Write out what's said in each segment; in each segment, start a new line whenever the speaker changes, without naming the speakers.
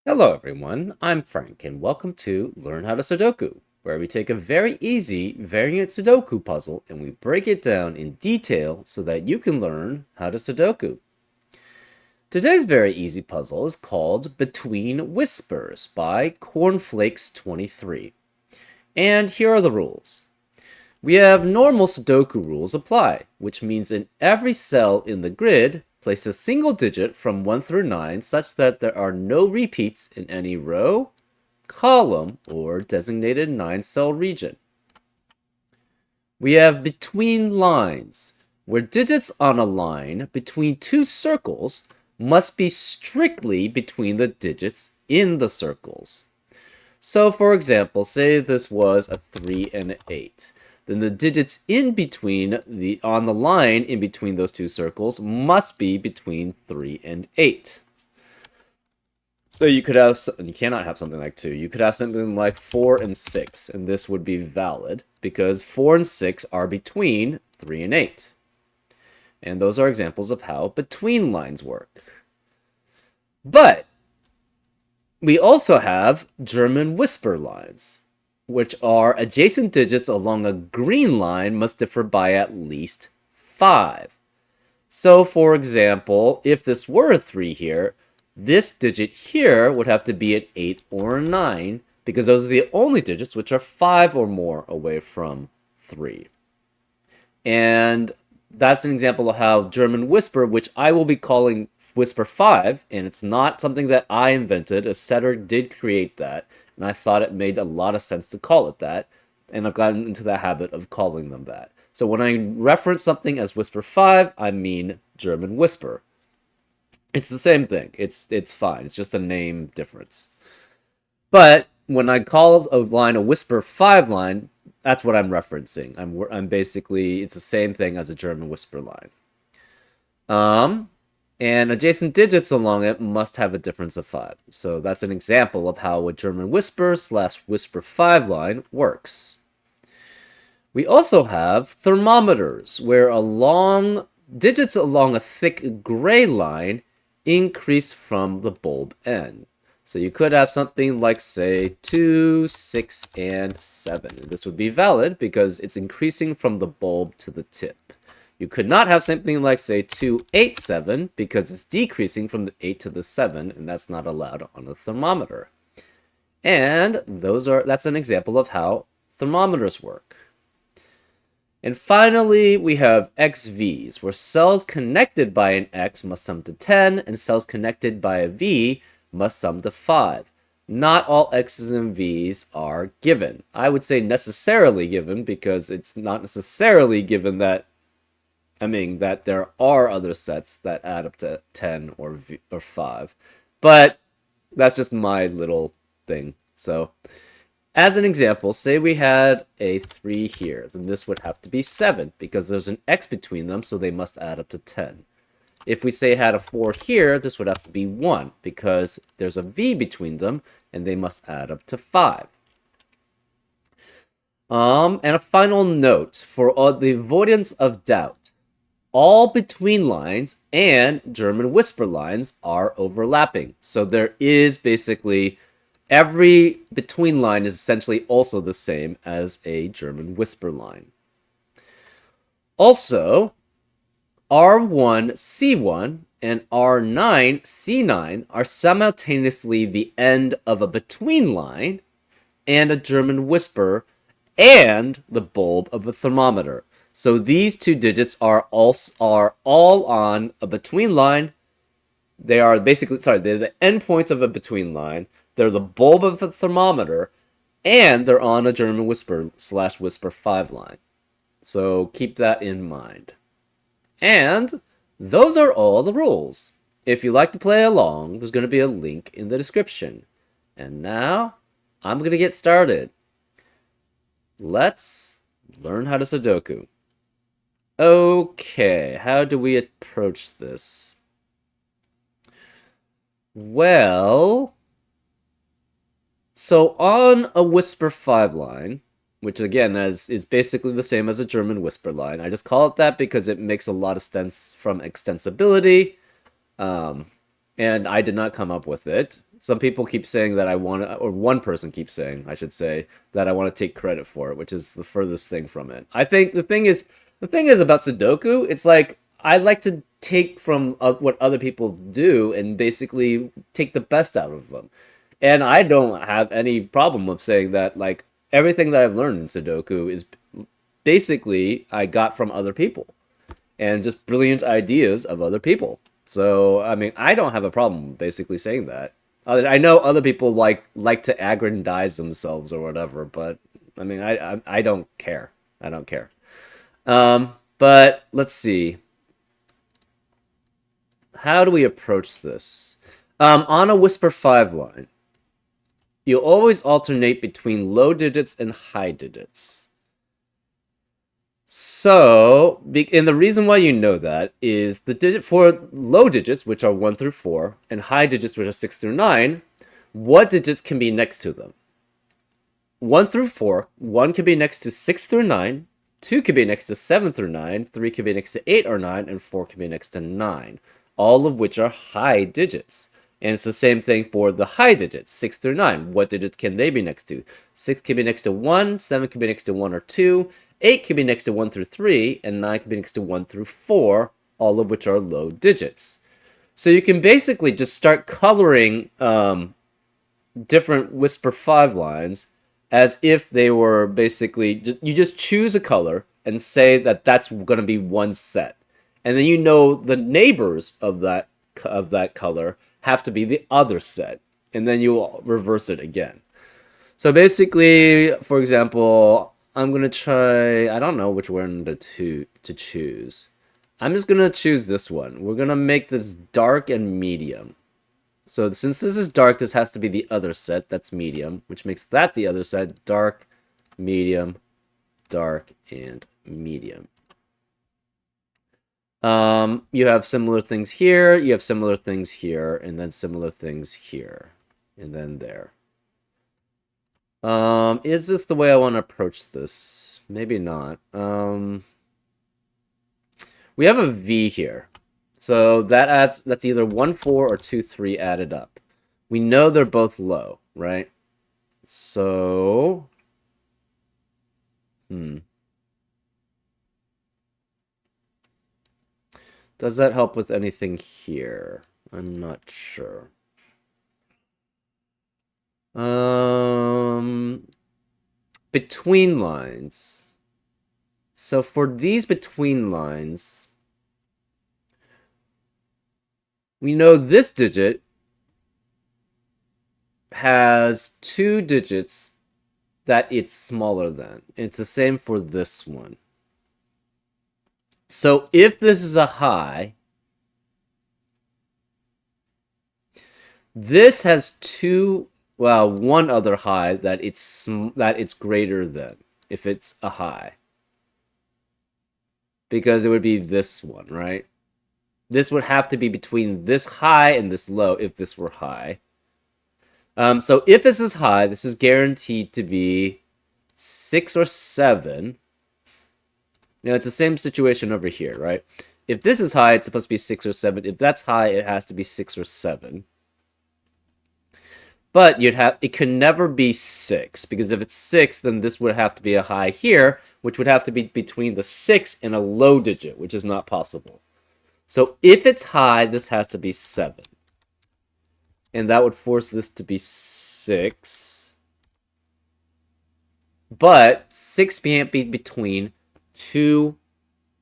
Hello everyone, I'm Frank and welcome to Learn How to Sudoku, where we take a very easy variant Sudoku puzzle and we break it down in detail so that you can learn how to Sudoku. Today's very easy puzzle is called Between Whispers by Cornflakes23. And here are the rules. We have normal Sudoku rules apply, which means in every cell in the grid, place a single digit from 1 through 9 such that there are no repeats in any row, column, or designated 9-cell region. We have between lines, where digits on a line between two circles must be strictly between the digits in the circles. So for example, say this was a 3 and an 8. Then the digits in between on the line in between those two circles must be between 3 and 8. So you could have, you cannot have something like 2. You could have something like 4 and 6, and this would be valid because 4 and 6 are between 3 and 8. And those are examples of how between lines work. But we also have German whisper lines, which are adjacent digits along a green line must differ by at least 5. So, for example, if this were a 3 here, this digit here would have to be an 8 or a 9, because those are the only digits which are 5 or more away from 3. And that's an example of how German whisper, which I will be calling Whisper 5, and it's not something that I invented. A setter did create that, and I thought it made a lot of sense to call it that, and I've gotten into the habit of calling them that. So when I reference something as Whisper 5, I mean German whisper. It's the same thing. It's fine. It's just a name difference. But when I call a line a Whisper 5 line, that's what I'm referencing. I'm basically, it's the same thing as a German whisper line. And adjacent digits along it must have a difference of 5. So that's an example of how a German whisper / whisper 5 line works. We also have thermometers, where digits along a thick gray line increase from the bulb end. So you could have something like, say, 2, 6, and 7. And this would be valid because it's increasing from the bulb to the tip. You could not have something like, say, 2, 8, 7, because it's decreasing from the 8 to the 7, and that's not allowed on a thermometer. And that's an example of how thermometers work. And finally, we have XVs, where cells connected by an X must sum to 10, and cells connected by a V must sum to 5. Not all X's and V's are given. I would say necessarily given, because it's not necessarily given that that there are other sets that add up to 10 or 5. But that's just my little thing. So, as an example, say we had a 3 here. Then this would have to be 7, because there's an X between them, so they must add up to 10. If we say had a 4 here, this would have to be 1, because there's a V between them, and they must add up to 5. And a final note, for the avoidance of doubt, all between lines and German whisper lines are overlapping. So there is basically, every between line is essentially also the same as a German whisper line. Also, R1, C1 and R9, C9 are simultaneously the end of a between line and a German whisper and the bulb of a thermometer. So these two digits are all on a between line. They are basically, they're the endpoints of a between line. They're the bulb of a thermometer, and they're on a German whisper / whisper 5 line. So keep that in mind. And those are all the rules. If you like to play along, there's going to be a link in the description. And now, I'm going to get started. Let's learn how to Sudoku. Okay, how do we approach this? Well, so on a Whisper 5 line, which again is basically the same as a German whisper line, I just call it that because it makes a lot of sense from extensibility, and I did not come up with it. Some people keep saying that I want to, or one person keeps saying, I should say, that I want to take credit for it, which is the furthest thing from it. I think the thing is about Sudoku, it's like I like to take from what other people do and basically take the best out of them. And I don't have any problem with saying that, like, everything that I've learned in Sudoku is basically I got from other people and just brilliant ideas of other people. So, I mean, I don't have a problem basically saying that. I know other people like to aggrandize themselves or whatever, but I mean, I don't care. I don't care. But let's see. How do we approach this? On a Whisper 5 line, you always alternate between low digits and high digits. So, and the reason why you know that is the digit for low digits, which are 1 through 4, and high digits, which are 6 through 9, what digits can be next to them? 1 through 4, 1 can be next to 6 through 9, 2 can be next to 7 through 9, 3 can be next to 8 or 9, and 4 can be next to 9, all of which are high digits. And it's the same thing for the high digits, 6 through 9. What digits can they be next to? 6 can be next to 1, 7 can be next to 1 or 2, 8 can be next to 1 through 3, and 9 can be next to 1 through 4, all of which are low digits. So you can basically just start coloring different Whisper 5 lines as if they were basically, you just choose a color and say that that's going to be one set. And then you know the neighbors of that color have to be the other set. And then you reverse it again. So basically, for example, I'm going to try, I don't know which one to choose. I'm just going to choose this one. We're going to make this dark and medium. So since this is dark, this has to be the other set. That's medium, which makes that the other set. Dark, medium, dark, and medium. You have similar things here. You have similar things here, and then similar things here, and then there. Is this the way I want to approach this? Maybe not. We have a V here. So that's either 1, 4 or 2, 3 added up. We know they're both low, right? So, does that help with anything here? I'm not sure. Between lines. So for these between lines, we know this digit has 2 digits that it's smaller than. It's the same for this one. So if this is a high, this has one other high that it's greater than if it's a high. Because it would be this one, right? This would have to be between this high and this low if this were high. So if this is high, this is guaranteed to be 6 or 7. Now, it's the same situation over here, right? If this is high, it's supposed to be 6 or 7. If that's high, it has to be 6 or 7. But it could never be 6, because if it's 6, then this would have to be a high here, which would have to be between the 6 and a low digit, which is not possible. So if it's high, this has to be 7. And that would force this to be 6. But 6 can't be between two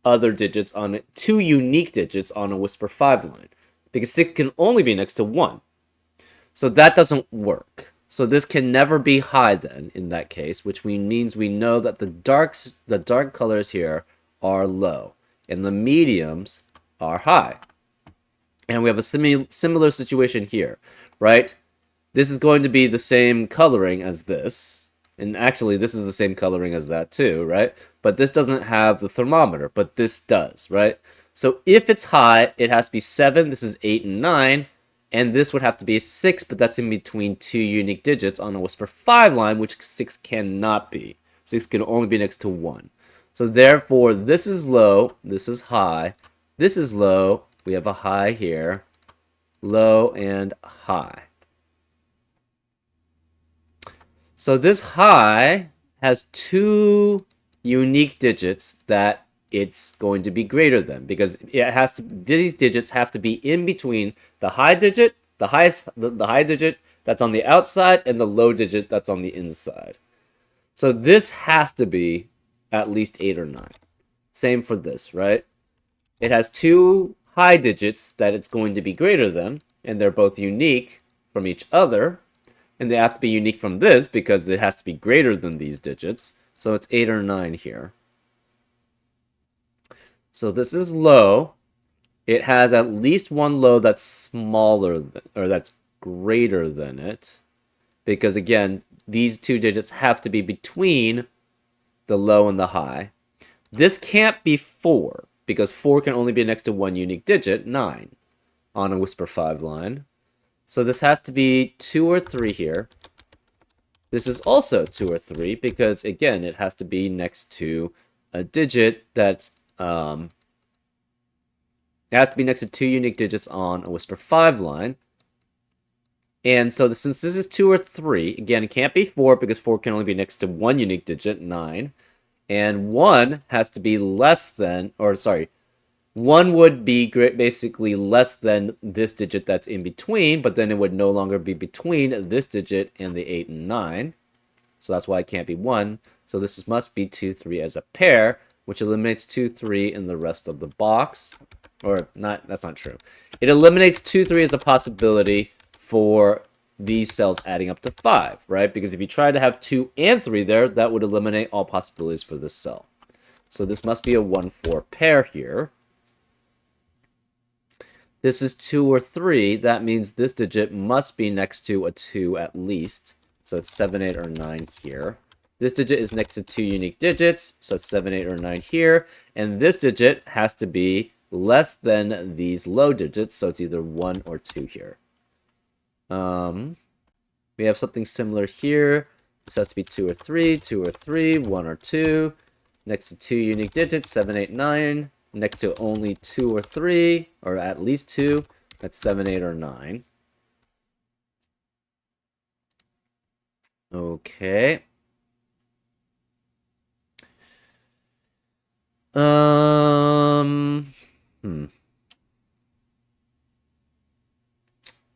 unique digits on a Whisper 5 line. Because 6 can only be next to 1. So that doesn't work. So this can never be high then, in that case, which means we know that the dark colors here are low. And the mediums are high. And we have a similar situation here, right? This is going to be the same coloring as this. And actually, this is the same coloring as that too, right? But this doesn't have the thermometer, but this does, right? So if it's high, it has to be 7. This is 8 and 9. And this would have to be 6, but that's in between 2 unique digits on a Whisper 5 line, which 6 cannot be. 6 can only be next to 1. So therefore, this is low, this is high, this is low, we have a high here, low and high. So this high has two unique digits that it's going to be greater than, because it has to, these digits have to be in between the high digit, the high digit that's on the outside, and the low digit that's on the inside. So this has to be at least 8 or 9. Same for this, right? It has two high digits that it's going to be greater than, and they're both unique from each other. And they have to be unique from this because it has to be greater than these digits. So it's 8 or 9 here. So this is low. It has at least one low that's smaller than, or that's greater than it. Because again, these two digits have to be between the low and the high. This can't be 4 because 4 can only be next to one unique digit, 9, on a Whisper 5 line. So this has to be 2 or 3 here. This is also 2 or 3 because, again, it has to be next to a digit that's, it has to be next to two unique digits on a Whisper 5 line. And so since this is 2 or 3, again, it can't be 4 because 4 can only be next to one unique digit, 9. And 1 has to be less than, or sorry, 1 would be basically less than this digit that's in between, but then it would no longer be between this digit and the 8 and 9. So that's why it can't be 1. So this must be 2, 3 as a pair, which eliminates 2, 3 in the rest of the box. Or not, that's not true. It eliminates 2, 3 as a possibility for these cells adding up to 5, right? Because if you try to have 2 and 3 there, that would eliminate all possibilities for this cell. So this must be a 1, 4 pair here. This is 2 or 3. That means this digit must be next to a 2 at least. So it's 7, 8, or 9 here. This digit is next to two unique digits. So it's 7, 8, or 9 here. And this digit has to be less than these low digits. So it's either 1 or 2 here. We have something similar here. This has to be 2 or 3, 2 or 3, 1 or 2. Next to two unique digits, 7, 8, 9. Next to only 2 or 3, or at least 2, that's 7, 8, or 9. Okay.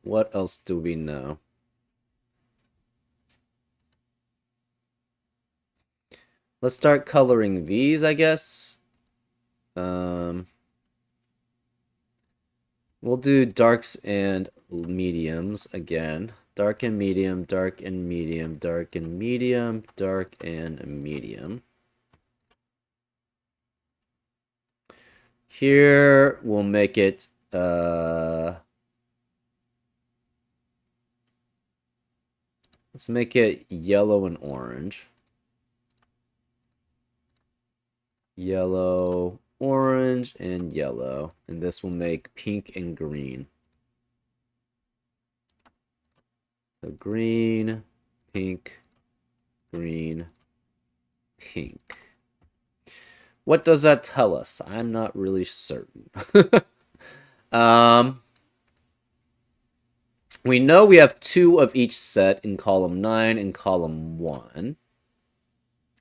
What else do we know? Let's start coloring these, I guess. We'll do darks and mediums again. Dark and medium, dark and medium, dark and medium, dark and medium. Here, we'll make it, let's make it yellow and orange. Yellow, orange, and yellow. And this will make pink and green. So green, pink, green, pink. What does that tell us? I'm not really certain. We know we have 2 of each set in column 9 and column 1.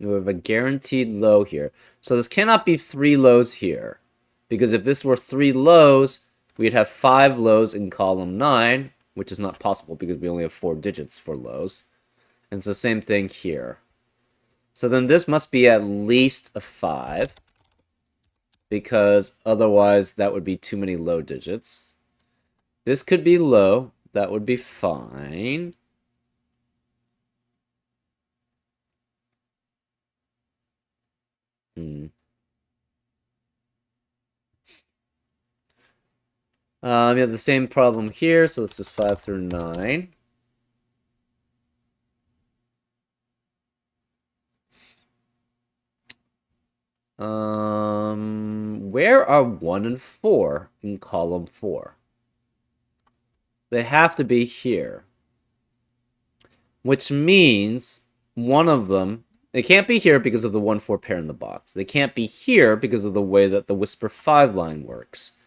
We have a guaranteed low here. So this cannot be 3 lows here. Because if this were 3 lows, we'd have 5 lows in column 9, which is not possible because we only have 4 digits for lows. And it's the same thing here. So then this must be at least a 5. Because otherwise that would be too many low digits. This could be low. That would be fine. You have the same problem here, so this is 5 through 9. Where are 1 and 4 in column 4? They have to be here. Which means one of them, they can't be here because of the 1-4 pair in the box. They can't be here because of the way that the Whisper 5 line works.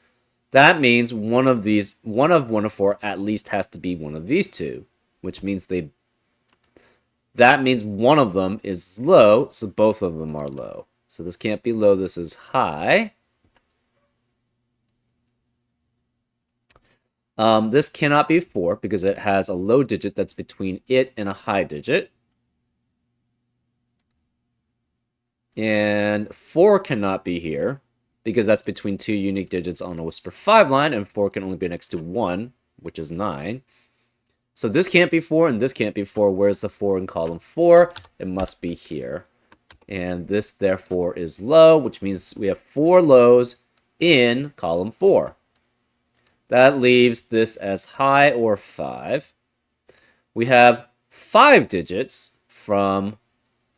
That means one of 1 of 4 at least has to be one of these two, which means they that means one of them is low, so both of them are low. So this can't be low, this is high. This cannot be 4 because it has a low digit that's between it and a high digit. And 4 cannot be here because that's between two unique digits on a Whisper 5 line, and 4 can only be next to 1, which is 9. So this can't be 4, and this can't be 4. Where's the 4 in column 4? It must be here. And this, therefore, is low, which means we have 4 lows in column 4. That leaves this as high or 5. We have 5 digits from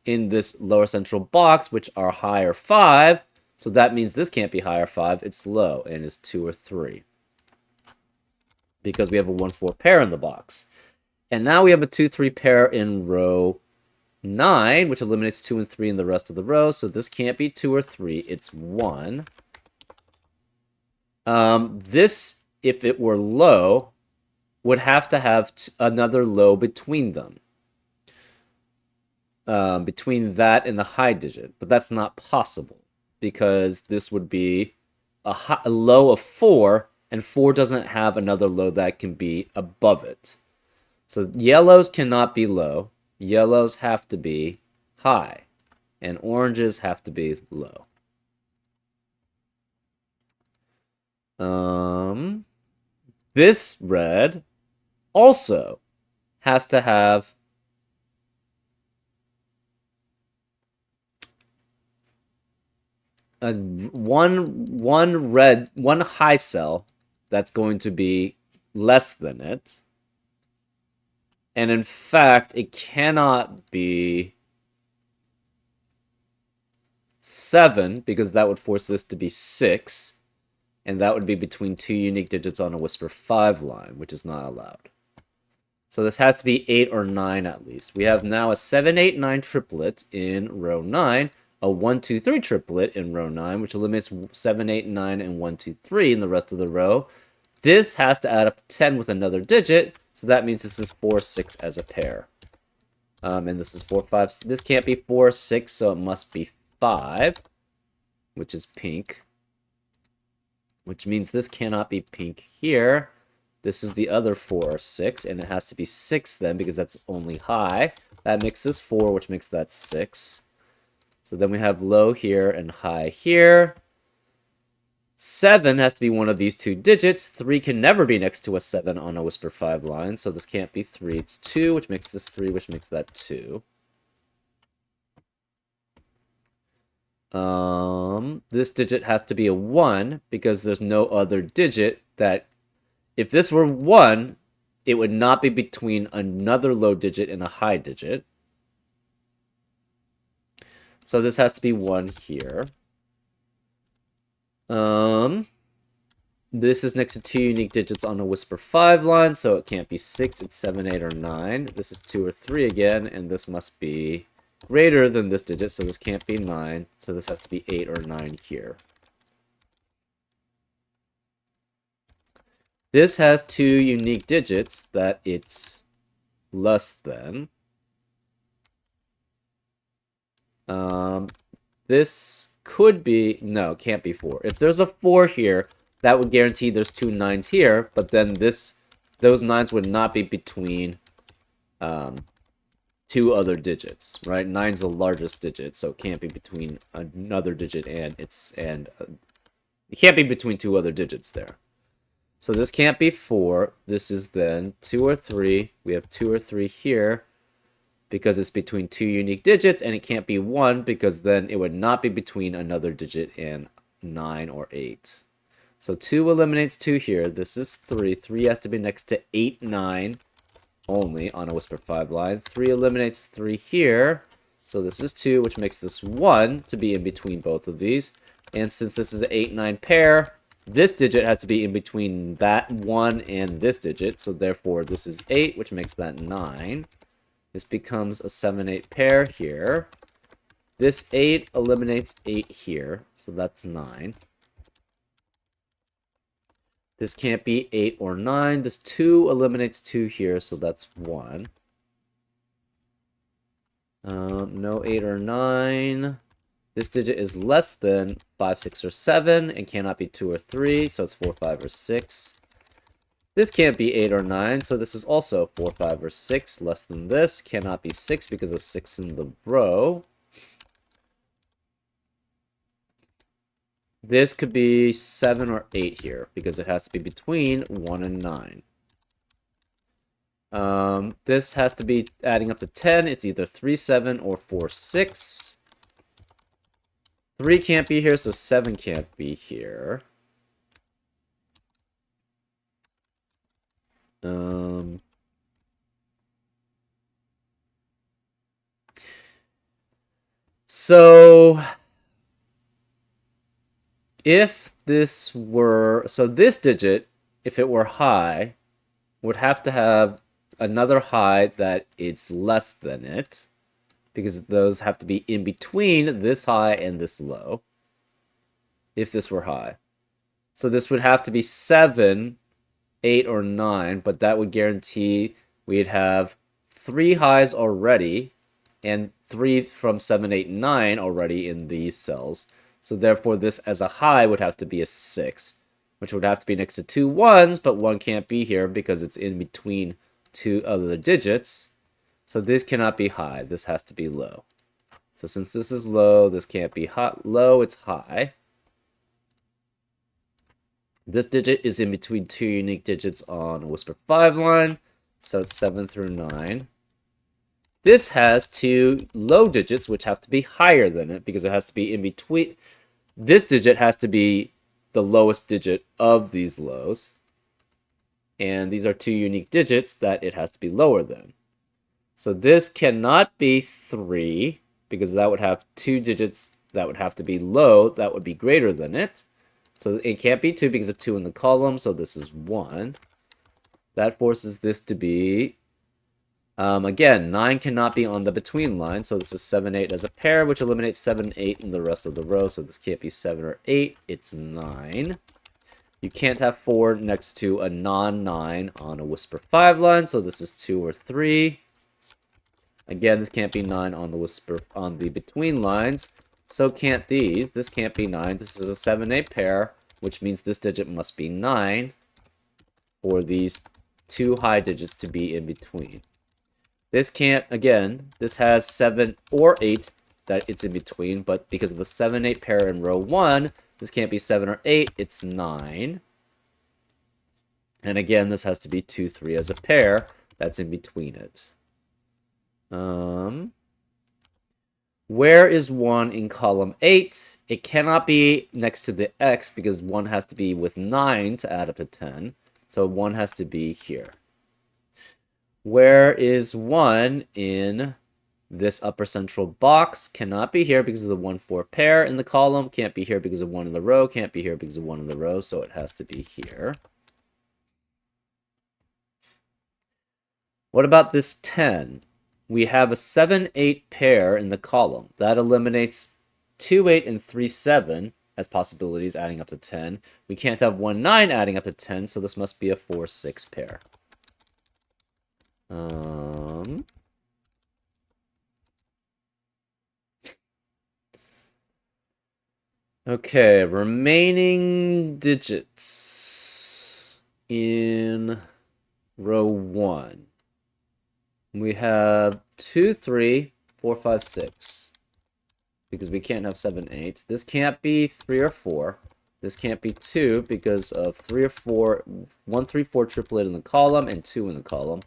in this lower central box, which are high or 5. So that means this can't be high or 5. It's low and is 2 or 3. Because we have a 1-4 pair in the box. And now we have a 2-3 pair in row 9, which eliminates 2 and 3 in the rest of the rows. So this can't be 2 or 3. It's 1. This, if it were low, would have to have another low between them. Between that and the high digit. But that's not possible because this would be a low of 4, and 4 doesn't have another low that can be above it. So yellows cannot be low. Yellows have to be high. And oranges have to be low. This red also has to have one high cell that's going to be less than it. And in fact, it cannot be 7 because that would force this to be 6. And that would be between two unique digits on a Whisper 5 line, which is not allowed. So this has to be 8 or 9 at least. We have now a 7, 8, 9 triplet in row 9, a 1, 2, 3 triplet in row 9, which eliminates 7, 8, 9, and 1, 2, 3 in the rest of the row. This has to add up to 10 with another digit, so that means this is 4, 6 as a pair. And this is 4, 5. This can't be 4, 6, so it must be 5, which is pink. Which means this cannot be pink here. This is the other 4 or 6, and it has to be 6 then because that's only high. That makes this 4, which makes that 6. So then we have low here and high here. 7 has to be one of these two digits. 3 can never be next to a 7 on a Whisper 5 line, so this can't be 3. It's 2, which makes this 3, which makes that 2. This digit has to be a 1 because there's no other digit that, if this were 1, it would not be between another low digit and a high digit. So this has to be 1 here. This is next to two unique digits on a Whisper 5 line, so it can't be 6, it's 7, 8, or 9. This is 2 or 3 again, and this must be greater than this digit, so this can't be 9. So this has to be 8 or 9 here. This has two unique digits that it's less than. This could be, no, it can't be 4. If there's a 4 here, that would guarantee there's two 9s here, but then those 9s would not be between two other digits, right? 9's the largest digit, so it can't be between another digit and it can't be between two other digits there. So this can't be 4. This is then 2 or 3. We have 2 or 3 here because it's between two unique digits, and it can't be 1 because then it would not be between another digit and 9 or 8. So 2 eliminates 2 here. This is 3. 3 has to be next to 8, 9 only on a Whisper 5 line. 3 eliminates 3 here. So this is 2, which makes this 1 to be in between both of these. And since this is an 8, 9 pair, this digit has to be in between that 1 and this digit. So therefore, this is 8, which makes that 9. This becomes a 7, 8 pair here. This 8 eliminates 8 here. So that's 9. This can't be 8 or 9. This 2 eliminates 2 here, so that's 1. No 8 or 9. This digit is less than 5, 6, or 7, and cannot be 2 or 3, so it's 4, 5, or 6. This can't be 8 or 9, so this is also 4, 5, or 6. Less than this. Cannot be 6 because of 6 in the row. This could be 7 or 8 here, because it has to be between 1 and 9. This has to be adding up to 10. It's either 3, 7, or 4, 6. 3 can't be here, so 7 can't be here. So if this were, so this digit, if it were high, would have to have another high that it's less than it, because those have to be in between this high and this low, if this were high. So this would have to be 7, 8, or 9, but that would guarantee we'd have 3 highs already, and 3 from 7, 8, and 9 already in these cells. So therefore, this as a high would have to be a 6, which would have to be next to 2 1s, but 1 can't be here because it's in between 2 other digits. So this cannot be high. This has to be low. So since this is low, this can't be low, it's high. This digit is in between 2 unique digits on a Whisper 5 line, so it's 7 through 9. This has 2 low digits, which have to be higher than it, because it has to be in between. This digit has to be the lowest digit of these lows. And these are 2 unique digits that it has to be lower than. So this cannot be 3, because that would have 2 digits that would have to be low, that would be greater than it. So it can't be 2 because of 2 in the column, so this is 1. That forces this to be, again, 9 cannot be on the between line, so this is 7, 8 as a pair, which eliminates 7, 8 in the rest of the row, so this can't be 7 or 8, it's 9. You can't have 4 next to a non-9 on a Whisper 5 line, so this is 2 or 3. Again, this can't be 9 on the Whisper, on the between lines. So can't these. This can't be 9. This is a 7, 8 pair, which means this digit must be 9 for these 2 high digits to be in between. This can't, again, this has 7 or 8 that it's in between, but because of the 7, 8 pair in row 1, this can't be 7 or 8, it's 9. And again, this has to be 2, 3 as a pair that's in between it. Where is 1 in column 8? It cannot be next to the x because 1 has to be with 9 to add up to 10. So 1 has to be here. Where is 1 in this upper central box? Cannot be here because of the 1, 4 pair in the column. Can't be here because of 1 in the row. Can't be here because of 1 in the row. So it has to be here. What about this 10? We have a 7, 8 pair in the column. That eliminates 2, 8, and 3, 7 as possibilities adding up to 10. We can't have 1, 9 adding up to 10, so this must be a 4, 6 pair. Okay, remaining digits in row 1. We have 2, 3, 4, 5, 6. Because we can't have 7, 8. This can't be 3 or 4. This can't be 2 because of 3 or 4. 1, 3, 4 triplet in the column and 2 in the column.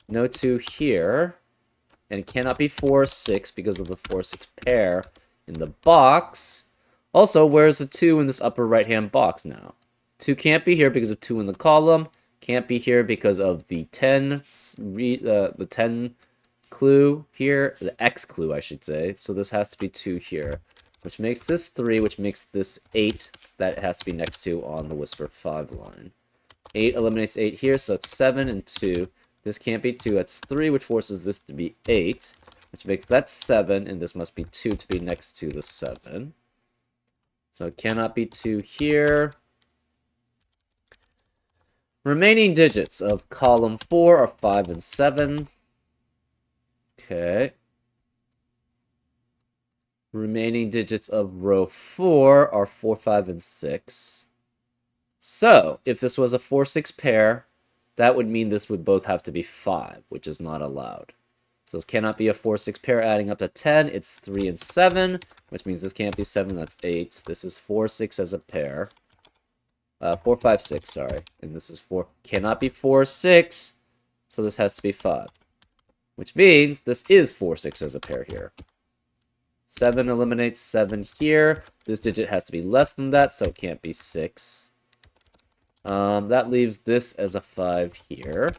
No 2 here. And it cannot be 4 or 6 because of the 4, 6 pair in the box. Also, where's the 2 in this upper right-hand box now? 2 can't be here because of 2 in the column. Can't be here because of the 10 clue here, the X clue, I should say. So this has to be 2 here, which makes this 3, which makes this 8 that it has to be next to on the Whisper 5 line. 8 eliminates 8 here, so it's 7 and 2. This can't be 2, that's 3, which forces this to be 8, which makes that 7, and this must be 2 to be next to the 7. So it cannot be 2 here. Remaining digits of column 4 are 5 and 7. Okay. Remaining digits of row 4 are 4, 5, and 6. So, if this was a 4, 6 pair, that would mean this would both have to be 5, which is not allowed. So this cannot be a 4, 6 pair adding up to 10. It's 3 and 7, which means this can't be 7. That's 8. This is 4, 6 as a pair. 4, 5, 6, sorry. And this is 4. Cannot be 4, 6. So this has to be 5. Which means this is 4, 6 as a pair here. 7 eliminates 7 here. This digit has to be less than that, so it can't be 6. That leaves this as a 5 here.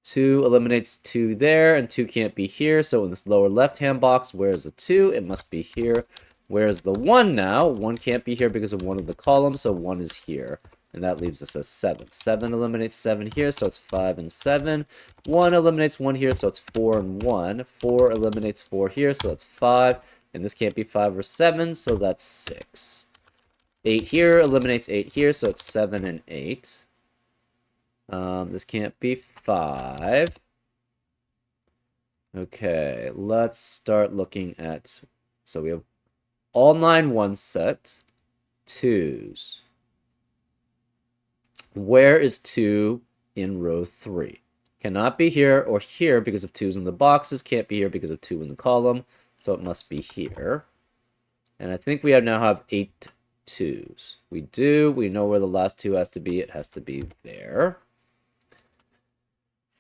2 eliminates 2 there, and 2 can't be here. So in this lower left-hand box, where's the 2? It must be here. Where's the 1 now? 1 can't be here because of one of the columns, so 1 is here. And that leaves us as 7. 7 eliminates 7 here, so it's 5 and 7. 1 eliminates 1 here, so it's 4 and 1. 4 eliminates 4 here, so that's 5. And this can't be 5 or 7, so that's 6. 8 here eliminates 8 here, so it's 7 and 8. This can't be 5. Okay, let's start looking at... So we have all 9 1 set. 2s. Where is 2 in row 3? Cannot be here or here because of 2's in the boxes. Can't be here because of 2 in the column. So it must be here. And I think we now have 8 2's. We do. We know where the last 2 has to be. It has to be there.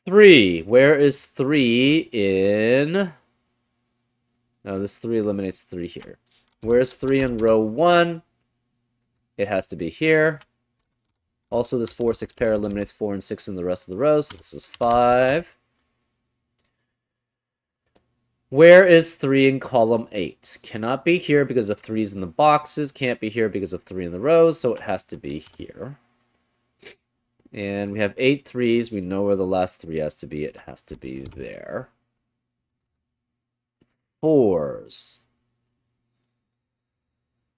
3. Where is 3 in... No, this 3 eliminates 3 here. Where's 3 in row 1? It has to be here. Also, this 4, 6 pair eliminates 4 and 6 in the rest of the rows. So this is 5. Where is 3 in column 8? Cannot be here because of 3's in the boxes. Can't be here because of 3 in the rows, so it has to be here. And we have 8 3's. We know where the last 3 has to be. It has to be there. 4's.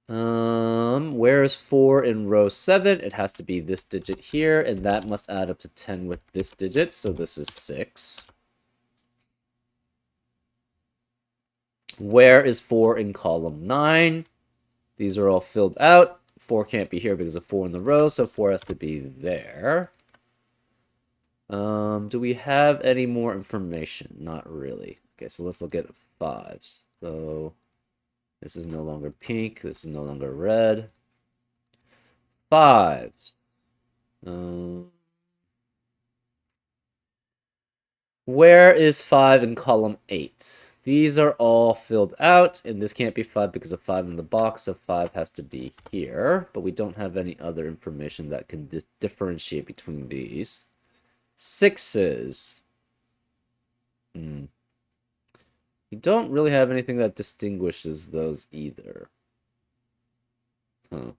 Where is 4 in row 7? It has to be this digit here, and that must add up to 10 with this digit, so this is 6. Where is 4 in column 9? These are all filled out. 4 can't be here because of 4 in the row, so 4 has to be there. Do we have any more information? Not really. Okay, so let's look at 5s. So this is no longer pink. This is no longer red. 5s. Where is 5 in column 8? These are all filled out, and this can't be 5 because of 5 in the box, so 5 has to be here. But we don't have any other information that can differentiate between these. 6s. We don't really have anything that distinguishes those either. Let's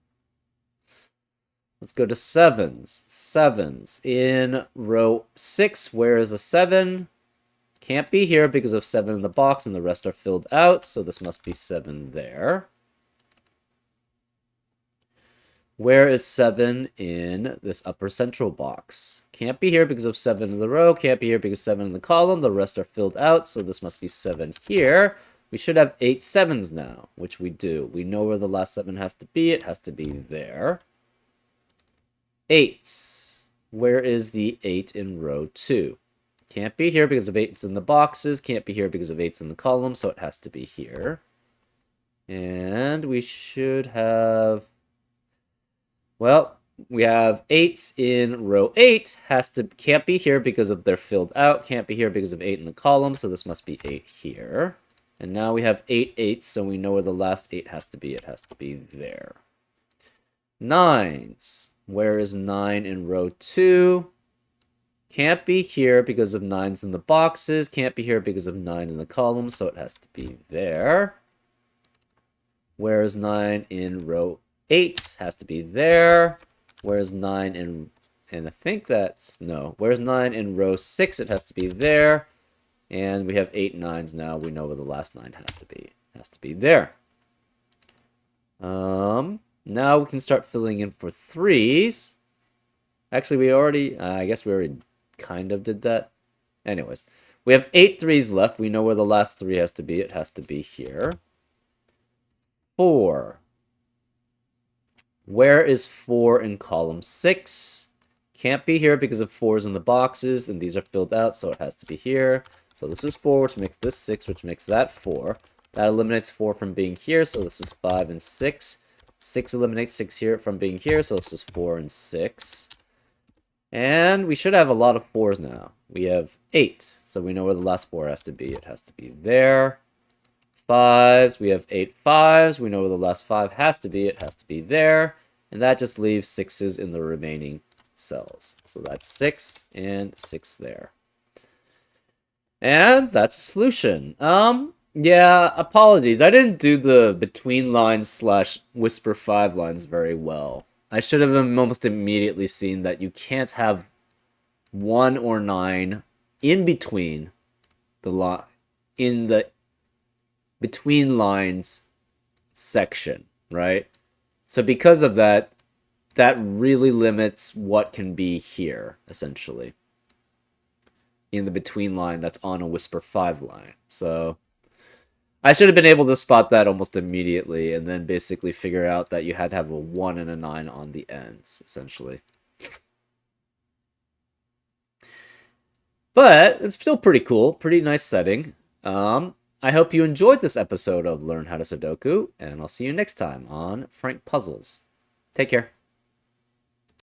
go to 7s. 7s. In row 6, where is a 7? Can't be here because of 7 in the box, and the rest are filled out, so this must be 7 there. Where is 7 in this upper central box? Can't be here because of 7 in the row, can't be here because 7 in the column, the rest are filled out, so this must be 7 here. We should have 8 7s now, which we do. We know where the last 7 has to be. It has to be there. 8s. Where is the 8 in row 2? Can't be here because of 8's in the boxes. Can't be here because of 8's in the column, so it has to be here. And we should have... Well, we have 8's in row 8. Can't be here because of they're filled out. Can't be here because of 8 in the column, so this must be 8 here. And now we have 8 8's, so we know where the last 8 has to be. It has to be there. 9's. Where is 9 in row 2? Can't be here because of 9's in the boxes. Can't be here because of 9 in the column, so it has to be there. Where is 9 in row 8? Has to be there. Where's 9 in... And I think that's... No. Where's 9 in row 6? It has to be there. And we have 8 9's now. We know where the last 9 has to be. It has to be there. Now we can start filling in for 3's. Actually, we already... I guess we already kind of did that. Anyways, We have 8 threes left. We know where the last 3 has to be. It has to be here. 4. Where is 4 in column 6? Can't be here because of 4 is in the boxes, and these are filled out, so it has to be here. So this is 4, which makes this 6, which makes that 4. That eliminates 4 from being here, so this is 5 and 6. 6 eliminates 6 here from being here, so this is 4 and 6. And we should have a lot of 4s now. We have 8, so we know where the last 4 has to be. It has to be there. 5s, we have 8 5s. We know where the last 5 has to be. It has to be there. And that just leaves 6s in the remaining cells. So that's 6 and 6 there. And that's a solution. Yeah, apologies. I didn't do the between lines / whisper 5 lines very well. I should have almost immediately seen that you can't have 1 or 9 in between the between lines section, right? So because of that, that really limits what can be here, essentially, in the between line that's on a whisper 5 line. So I should have been able to spot that almost immediately and then basically figure out that you had to have a 1 and a 9 on the ends, essentially. But it's still pretty cool, pretty nice setting. I hope you enjoyed this episode of Learn How to Sudoku, and I'll see you next time on Frank Puzzles. Take care.